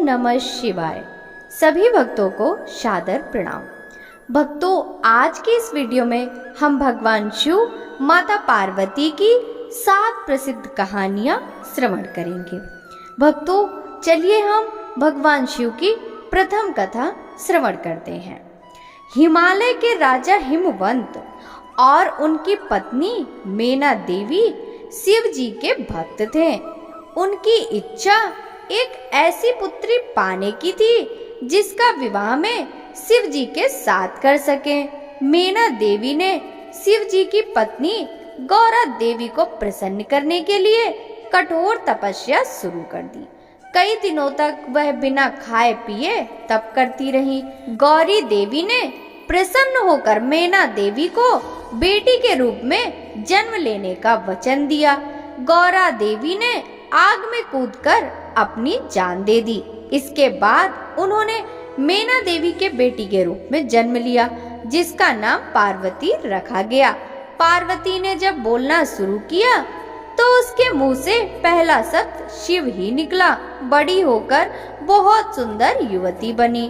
नमः शिवाय। सभी भक्तों को सादर प्रणाम। भक्तों, आज की इस वीडियो में हम भगवान शिव, माता पार्वती की 7 प्रसिद्ध कहानियां श्रवण करेंगे। भक्तों, चलिए हम भगवान शिव की प्रथम कथा श्रवण करते हैं। हिमालय के राजा हिमवंत और उनकी पत्नी मेना देवी शिव जी के भक्त थे। उनकी इच्छा एक ऐसी पुत्री पाने की थी जिसका विवाह में शिव जी के साथ कर सके। मेना देवी ने शिव जी की पत्नी गौरा देवी को प्रसन्न करने के लिए कठोर तपस्या शुरू कर दी। कई दिनों तक वह बिना खाए पिए तप करती रही। गौरी देवी ने प्रसन्न होकर मेना देवी को बेटी के रूप में जन्म लेने का वचन दिया। गौरा देवी ने आग में कूदकर अपनी जान दे दी। इसके बाद उन्होंने मेना देवी के बेटी के रूप में जन्म लिया, जिसका नाम पार्वती रखा गया। पार्वती ने जब बोलना शुरू किया तो उसके मुंह से पहला शब्द शिव ही निकला। बड़ी होकर बहुत सुंदर युवती बनी।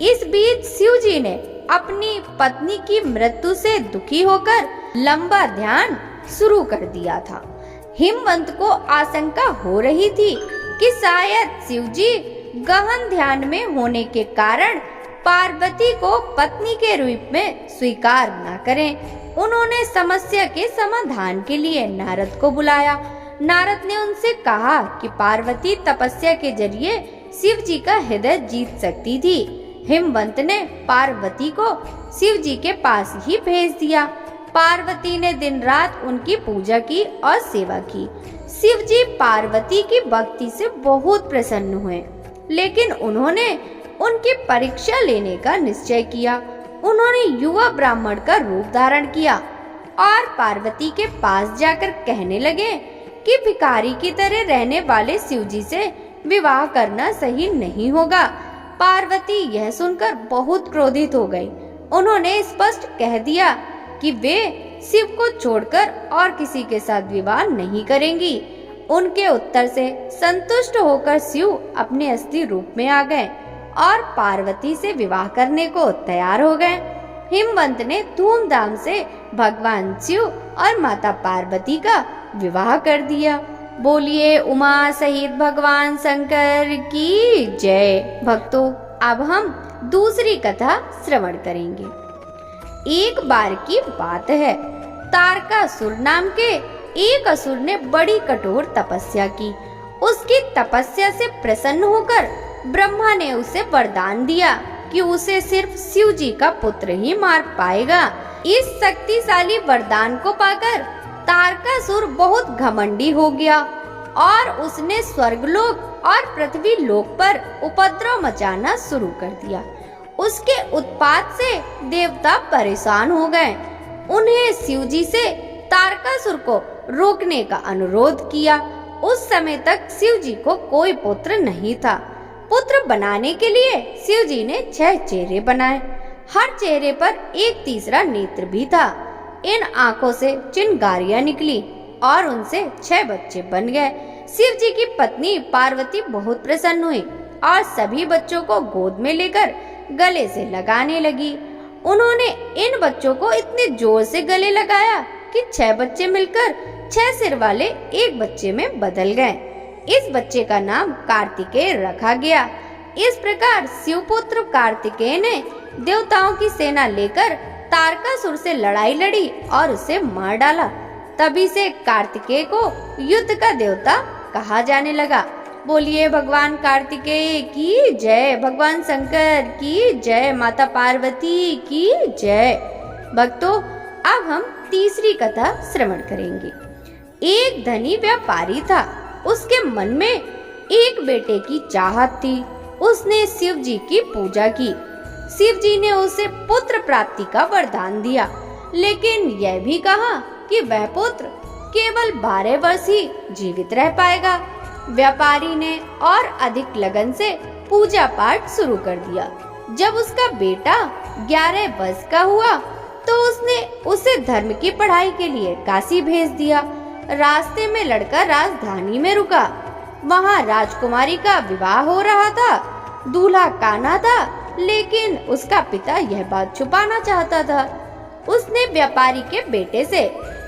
इस बीच शिव जी ने अपनी पत्नी की मृत्यु से दुखी होकर लंबा ध्यान शुरू कर दिया था। हिमवंत को आशंका हो रही थी कि शायद शिव जी गहन ध्यान में होने के कारण पार्वती को पत्नी के रूप में स्वीकार न करें। उन्होंने समस्या के समाधान के लिए नारद को बुलाया। नारद ने उनसे कहा कि पार्वती तपस्या के जरिए शिव जी का हृदय जीत सकती थी। हिमवंत ने पार्वती को शिव जी के पास ही भेज दिया। पार्वती ने दिन रात उनकी पूजा की और सेवा की। शिव जी पार्वती की भक्ति से बहुत प्रसन्न हुए, लेकिन उन्होंने उनकी परीक्षा लेने का निश्चय किया। उन्होंने युवा ब्राह्मण का रूप धारण किया और पार्वती के पास जाकर कहने लगे कि भिखारी की तरह रहने वाले शिव जी से विवाह करना सही नहीं होगा। पार्वती यह सुनकर बहुत क्रोधित हो गई। उन्होंने स्पष्ट कह दिया कि वे शिव को छोड़कर और किसी के साथ विवाह नहीं करेंगी। उनके उत्तर से संतुष्ट होकर शिव अपने असली रूप में आ गए और पार्वती से विवाह करने को तैयार हो गए। हिमवंत ने धूमधाम से भगवान शिव और माता पार्वती का विवाह कर दिया। बोलिए उमा सहित भगवान शंकर की जय। भक्तों, अब हम दूसरी कथा श्रवण करेंगे। एक बार की बात है, तारकासुर नाम के एक असुर ने बड़ी कठोर तपस्या की। उसकी तपस्या से प्रसन्न होकर ब्रह्मा ने उसे वरदान दिया कि उसे सिर्फ शिव जी का पुत्र ही मार पाएगा। इस शक्तिशाली वरदान को पाकर तारकासुर बहुत घमंडी हो गया और उसने स्वर्गलोक और पृथ्वी लोक पर उपद्रव मचाना शुरू कर दिया। उसके उत्पात से देवता परेशान हो गए। उन्हें शिव जी से तारकासुर को रोकने का अनुरोध किया। उस समय तक शिव जी को कोई पुत्र नहीं था। पुत्र बनाने के लिए शिव जी ने 6 चेहरे बनाए। हर चेहरे पर एक तीसरा नेत्र भी था। इन आंखों से चिंगारियां निकली और उनसे 6 बच्चे बन गए। शिव जी की पत्नी पार्वती बहुत प्रसन्न हुई और सभी बच्चों को गोद में लेकर गले से लगाने लगी। उन्होंने इन बच्चों को इतने जोर से गले लगाया कि 6 बच्चे मिलकर 6 सिर वाले एक बच्चे में बदल गए। इस बच्चे का नाम कार्तिकेय रखा गया। इस प्रकार शिवपुत्र कार्तिकेय ने देवताओं की सेना लेकर तारकासुर से लड़ाई लड़ी और उसे मार डाला। तभी से कार्तिकेय को युद्ध का देवता कहा जाने लगा। बोलिए भगवान कार्तिकेय की जय, भगवान शंकर की जय, माता पार्वती की जय। भक्तों, अब हम तीसरी कथा श्रवण करेंगे। एक धनी व्यापारी था। उसके मन में एक बेटे की चाहत थी। उसने शिव जी की पूजा की। शिव जी ने उसे पुत्र प्राप्ति का वरदान दिया, लेकिन यह भी कहा कि वह पुत्र केवल 12 वर्ष ही जीवित रह पाएगा। व्यापारी ने और अधिक लगन से पूजा पाठ शुरू कर दिया। जब उसका बेटा 11 वर्ष का हुआ तो उसने उसे धर्म की पढ़ाई के लिए काशी भेज दिया। रास्ते में लड़का राजधानी में रुका। वहाँ राजकुमारी का विवाह हो रहा था। दूल्हा कान्हा था, लेकिन उसका पिता यह बात छुपाना चाहता था। उसने व्यापारी के बेटे से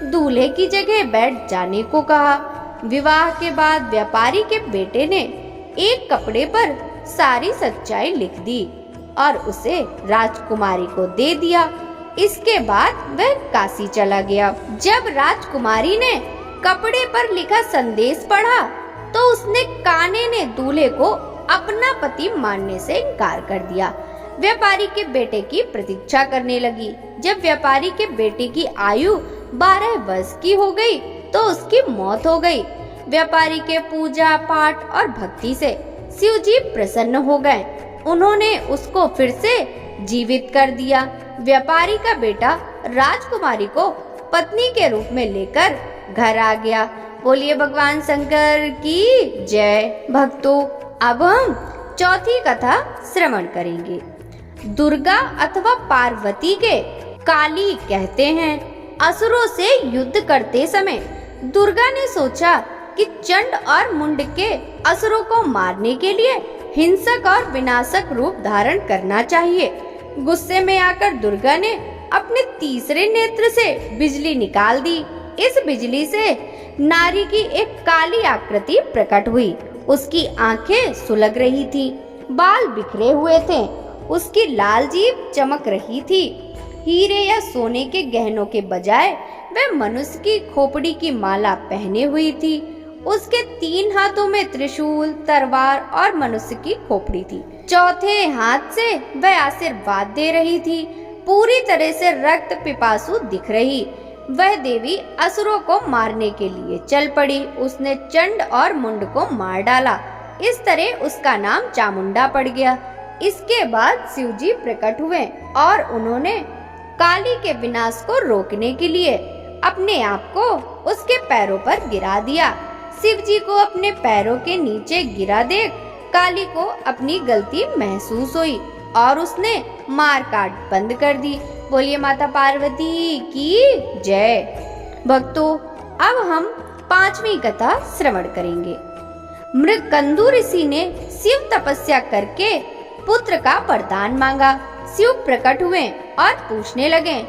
दूल्हे की जगह बैठ जाने को कहा। विवाह के बाद व्यापारी के बेटे ने एक कपड़े पर सारी सच्चाई लिख दी और उसे राजकुमारी को दे दिया। इसके बाद वह काशी चला गया। जब राजकुमारी ने कपड़े पर लिखा संदेश पढ़ा तो उसने कान्हे ने दूल्हे को अपना पति मानने से इनकार कर दिया। व्यापारी के बेटे की प्रतीक्षा करने लगी। जब व्यापारी के बेटे की आयु 12 वर्ष की हो गई तो उसकी मौत हो गई। व्यापारी के पूजा पाठ और भक्ति से शिव जी प्रसन्न हो गए। उन्होंने उसको फिर से जीवित कर दिया। व्यापारी का बेटा राजकुमारी को पत्नी के रूप में लेकर घर आ गया। बोलिए भगवान शंकर की जय। भक्तों, अब हम चौथी कथा श्रवण करेंगे। दुर्गा अथवा पार्वती के काली कहते हैं। असुरों से युद्ध करते समय दुर्गा ने सोचा कि चंड और मुंड के असुरों को मारने के लिए हिंसक और विनाशक रूप धारण करना चाहिए। गुस्से में आकर दुर्गा ने अपने तीसरे नेत्र से बिजली निकाल दी। इस बिजली से नारी की एक काली आकृति प्रकट हुई। उसकी आंखें सुलग रही थी, बाल बिखरे हुए थे, उसकी लाल जीभ चमक रही थी। हीरे या सोने के गहनों के बजाय वह मनुष्य की खोपड़ी की माला पहने हुई थी। उसके 3 हाथों में त्रिशूल, तलवार और मनुष्य की खोपड़ी थी। चौथे हाथ से वह आशीर्वाद दे रही थी। पूरी तरह से रक्त पिपासु दिख रही। वह देवी असुरों को मारने के लिए चल पड़ी। उसने चंड और मुंड को मार डाला। इस तरह उसका नाम चामुंडा पड़ गया। इसके बाद शिव जी प्रकट हुए और उन्होंने काली के विनाश को रोकने के लिए अपने आप को उसके पैरों पर गिरा दिया। शिव जी को अपने पैरों के नीचे गिरा देख काली को अपनी गलती महसूस हुई और उसने मार काट बंद कर दी। बोलिए माता पार्वती की जय। भक्तों, अब हम 5वीं कथा श्रवण करेंगे। मृगकंदु ऋषि ने शिव तपस्या करके पुत्र का वरदान मांगा। शिव प्रकट हुए और पूछने लगे,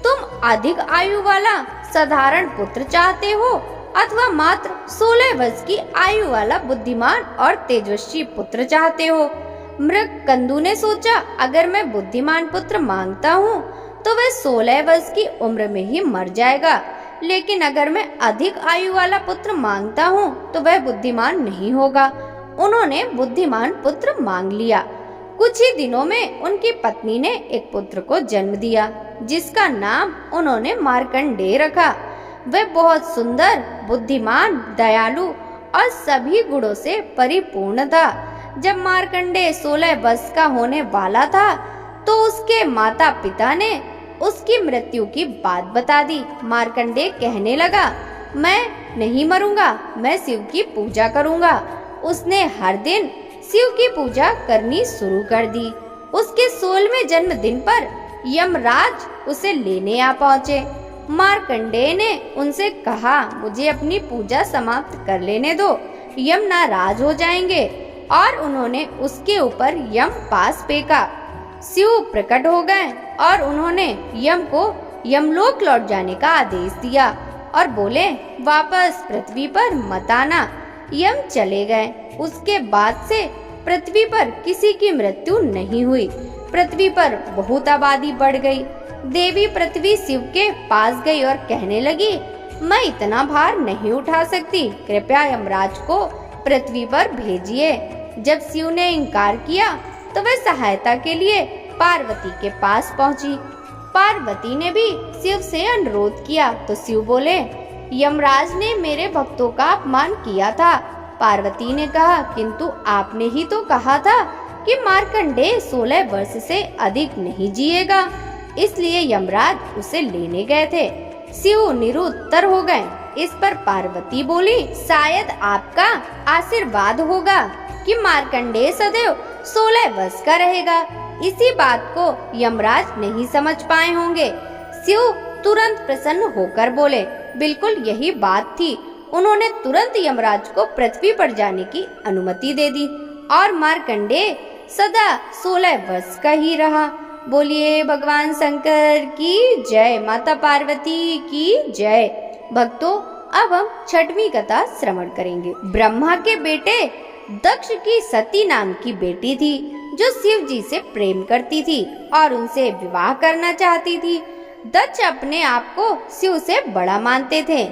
तुम अधिक आयु वाला साधारण पुत्र चाहते हो अथवा मात्र 16 वर्ष की आयु वाला बुद्धिमान और तेजस्वी पुत्र चाहते हो? मृगकंदु ने सोचा, अगर मैं बुद्धिमान पुत्र मांगता हूँ तो वह 16 वर्ष की उम्र में ही मर जाएगा, लेकिन अगर मैं अधिक आयु वाला पुत्र मांगता हूँ तो वह बुद्धिमान नहीं होगा। उन्होंने बुद्धिमान पुत्र मांग लिया। कुछ ही दिनों में उनकी पत्नी ने एक पुत्र को जन्म दिया, जिसका नाम उन्होंने मार्कंडेय रखा। वह बहुत सुंदर, बुद्धिमान, दयालु और सभी गुणों से परिपूर्ण था। जब मार्कंडेय 16 वर्ष का होने वाला था तो उसके माता पिता ने उसकी मृत्यु की बात बता दी। मार्कंडेय कहने लगा, मैं नहीं मरूंगा, मैं शिव की पूजा करूंगा। उसने हर दिन शिव की पूजा करनी शुरू कर दी। उसके 16वें जन्मदिन पर यमराज उसे लेने आ पहुंचे। मार्कंडेय ने उनसे कहा, मुझे अपनी पूजा समाप्त कर लेने दो, यम नाराज हो जाएंगे। और उन्होंने उसके ऊपर यम पास फेंका। शिव प्रकट हो गए और उन्होंने यम को यमलोक लौट जाने का आदेश दिया और बोले, वापस पृथ्वी पर मत आना। यम चले गए। उसके बाद से पृथ्वी पर किसी की मृत्यु नहीं हुई। पृथ्वी पर बहुत आबादी बढ़ गई। देवी पृथ्वी शिव के पास गई और कहने लगी, मैं इतना भार नहीं उठा सकती, कृपया यमराज को पृथ्वी पर भेजिए। जब शिव ने इनकार किया तो वह सहायता के लिए पार्वती के पास पहुंची। पार्वती ने भी शिव से अनुरोध किया तो शिव बोले, यमराज ने मेरे भक्तों का अपमान किया था। पार्वती ने कहा, किंतु आपने ही तो कहा था कि मार्कंडेय 16 वर्ष से अधिक नहीं जिएगा, इसलिए यमराज उसे लेने गए थे। शिव निरुत्तर हो गए। इस पर पार्वती बोली, शायद आपका आशीर्वाद होगा कि मार्कंडेय सदैव 16 वर्ष का रहेगा। इसी बात को यमराज नहीं समझ पाए होंगे। शिव तुरंत प्रसन्न होकर बोले, बिल्कुल यही बात थी। उन्होंने तुरंत यमराज को पृथ्वी पर जाने की अनुमति दे दी और मार्कंडेय सदा 16 वर्ष का ही रहा। बोलिए भगवान शंकर की जय, माता पार्वती की जय। भक्तों, अब हम छठवीं कथा श्रवण करेंगे। ब्रह्मा के बेटे दक्ष की सती नाम की बेटी थी, जो शिव जी से प्रेम करती थी और उनसे विवाह करना चाहती थी। दक्ष अपने आप को शिव से बड़ा मानते थे,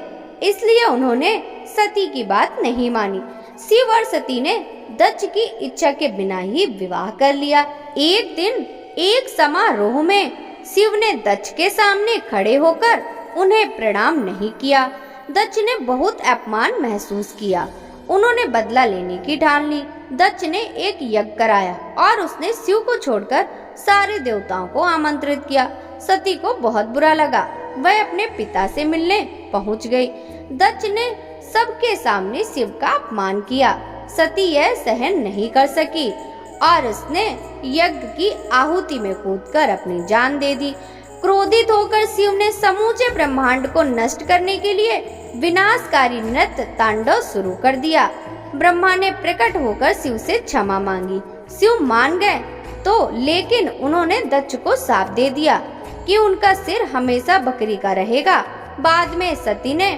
इसलिए उन्होंने सती की बात नहीं मानी। शिव और सती ने दक्ष की इच्छा के बिना ही विवाह कर लिया। एक दिन एक समारोह में शिव ने दक्ष के सामने खड़े होकर उन्हें प्रणाम नहीं किया। दक्ष ने बहुत अपमान महसूस किया। उन्होंने बदला लेने की ठान ली। दक्ष ने एक यज्ञ कराया और उसने शिव को छोड़कर सारे देवताओं को आमंत्रित किया। सती को बहुत बुरा लगा। वह अपने पिता से मिलने पहुंच गई। दक्ष ने सबके सामने शिव का अपमान किया। सती यह सहन नहीं कर सकी और उसने यज्ञ की आहुति में कूदकर अपनी जान दे दी। क्रोधित होकर शिव ने समूचे ब्रह्मांड को नष्ट करने के लिए विनाशकारी नृत्य तांडव शुरू कर दिया। ब्रह्मा ने प्रकट होकर शिव से क्षमा मांगी। शिव मान गए तो, लेकिन उन्होंने दक्ष को शाप दे दिया कि उनका सिर हमेशा बकरी का रहेगा। बाद में सती ने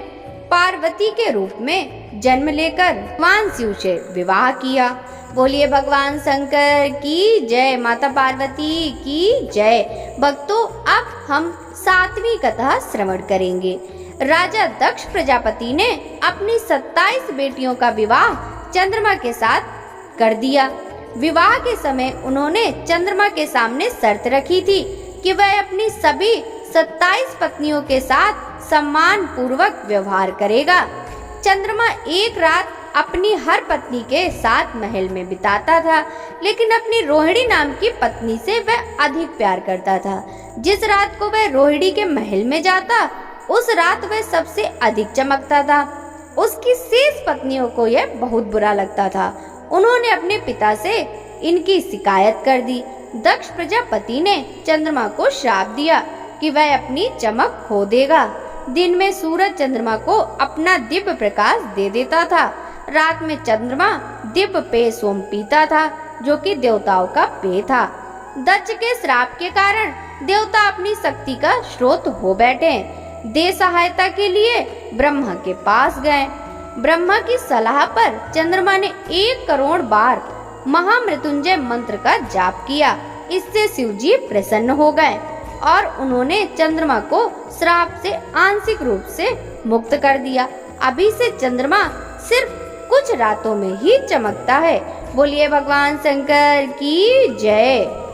पार्वती के रूप में जन्म लेकर भगवान शिव से विवाह किया। बोलिए भगवान शंकर की जय, माता पार्वती की जय। भक्तों, अब हम 7वीं कथा श्रवण करेंगे। राजा दक्ष प्रजापति ने अपनी 27 बेटियों का विवाह चंद्रमा के साथ कर दिया। विवाह के समय उन्होंने चंद्रमा के सामने शर्त रखी थी कि वह अपनी सभी 27 पत्नियों के साथ सम्मान पूर्वक व्यवहार करेगा। चंद्रमा एक रात अपनी हर पत्नी के साथ महल में बिताता था, लेकिन अपनी रोहिणी नाम की पत्नी से वह अधिक प्यार करता था। जिस रात को वह रोहिणी के महल में जाता, उस रात वह सबसे अधिक चमकता था। उसकी शेष पत्नियों को यह बहुत बुरा लगता था। उन्होंने अपने पिता से इनकी शिकायत कर दी। दक्ष प्रजापति ने चंद्रमा को श्राप दिया कि वह अपनी चमक खो देगा। दिन में सूरज चंद्रमा को अपना दिव्य प्रकाश दे देता था। रात में चंद्रमा दिव्य पेय सोम पीता था, जो कि देवताओं का पेय था। दक्ष के श्राप के कारण देवता अपनी शक्ति का स्रोत हो बैठे। दे सहायता के लिए ब्रह्मा के पास गए। ब्रह्मा की सलाह पर चंद्रमा ने 1 करोड़ बार महामृत्युंजय मंत्र का जाप किया। इससे शिव जी प्रसन्न हो गए और उन्होंने चंद्रमा को श्राप से आंशिक रूप से मुक्त कर दिया। अभी से चंद्रमा सिर्फ कुछ रातों में ही चमकता है। बोलिए भगवान शंकर की जय।